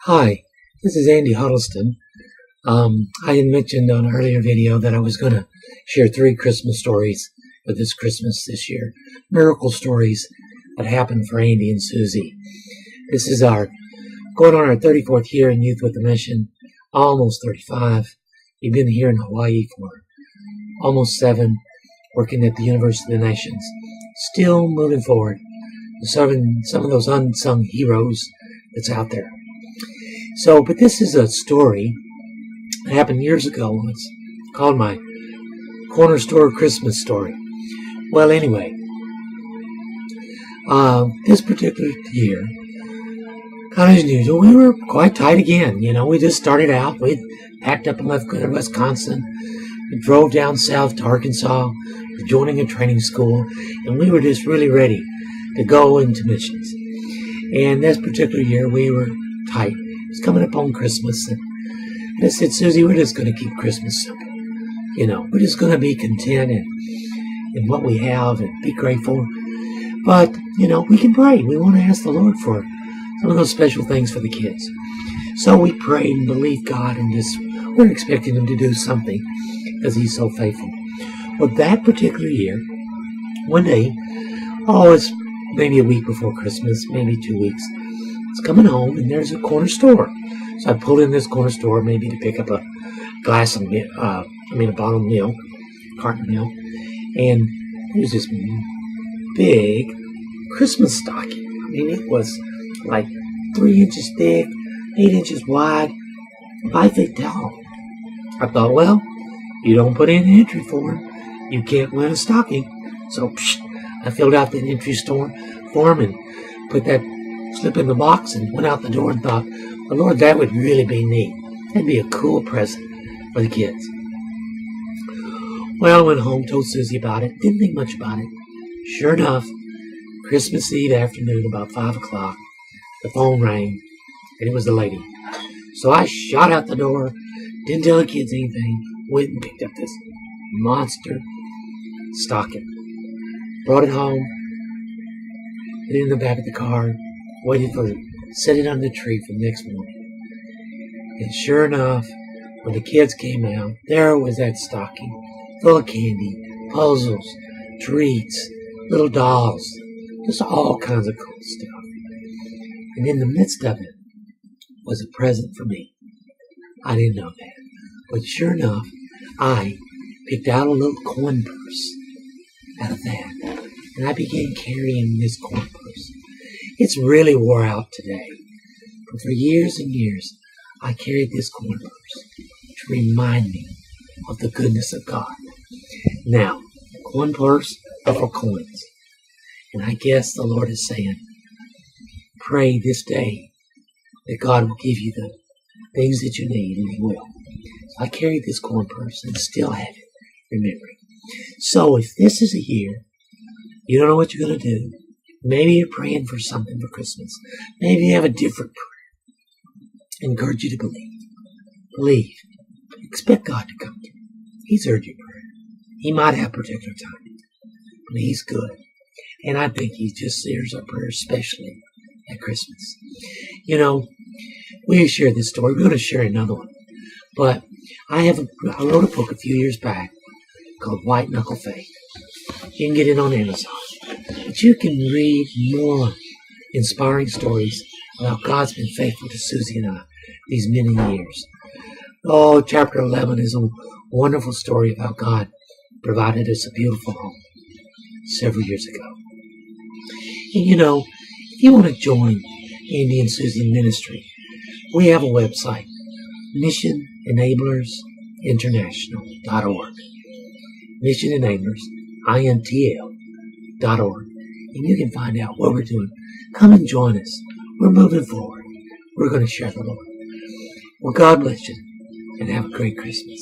Hi, this is Andy Huddleston. I had mentioned on an earlier video that I was going to share 3 Christmas stories for this Christmas this year. Miracle stories that happened for Andy and Susie. This is going on our 34th year in Youth with a Mission, almost 35. We've been here in Hawaii for almost 7, working at the University of the Nations. Still moving forward, serving some of those unsung heroes that's out there. But this is a story that happened years ago. It's called my Corner Store Christmas Story. Well, anyway, this particular year, kind of as usual, we were quite tight again. We just started out. We packed up and left Wisconsin. We drove down south to Arkansas, joining a training school, and we were just really ready to go into missions. And this particular year, we were tight. It's coming up on Christmas, and I said, Susie, we're just going to keep Christmas simple. We're just going to be content in what we have and be grateful. But, we can pray. We want to ask the Lord for some of those special things for the kids. So we prayed and believed God, and we're expecting Him to do something because He's so faithful. Well, that particular year, one day, it's maybe a week before Christmas, maybe 2 weeks, coming home, and there's a corner store. So I pulled in this corner store maybe to pick up a bottle of milk, carton of milk, and it was this big Christmas stocking. It was like 3 inches thick, 8 inches wide, 5 feet tall. I thought, well, you don't put in an entry form, you can't win a stocking. So I filled out the entry form and put that slip in the box and went out the door and thought, well, Lord, that would really be neat. That'd be a cool present for the kids. Well, I went home, told Susie about it, didn't think much about it. Sure enough, Christmas Eve afternoon, about 5 o'clock, the phone rang, and it was the lady. So I shot out the door, didn't tell the kids anything, went and picked up this monster stocking. Brought it home, put it in the back of the car, waited for it, set it under the tree for the next morning. And sure enough, when the kids came out, there was that stocking, full of candy, puzzles, treats, little dolls, just all kinds of cool stuff. And in the midst of it was a present for me. I didn't know that. But sure enough, I picked out a little coin purse out of that. And I began carrying this coin purse. It's really wore out today. But for years and years, I carried this coin purse to remind me of the goodness of God. Now, coin purse are for coins. And I guess the Lord is saying, pray this day that God will give you the things that you need, and He will. So I carried this coin purse and still have it, remembering. So if this is a year, you don't know what you're going to do. Maybe you're praying for something for Christmas. Maybe you have a different prayer. I encourage you to believe. Believe. Expect God to come to you. He's heard your prayer. He might have particular time, but He's good. And I think He just hears our prayers, especially at Christmas. We shared this story. We're going to share another one. But I wrote a book a few years back called White Knuckle Faith. You can get it on Amazon. But you can read more inspiring stories about God's been faithful to Susie and I these many years. Chapter 11 is a wonderful story about God provided us a beautiful home several years ago. And if you want to join Andy and Susie Ministry, we have a website, missionenablersinternational.org. Mission Enablers, INTL.org. And you can find out what we're doing. Come and join us. We're moving forward. We're going to share the Lord. Well, God bless you, and have a great Christmas.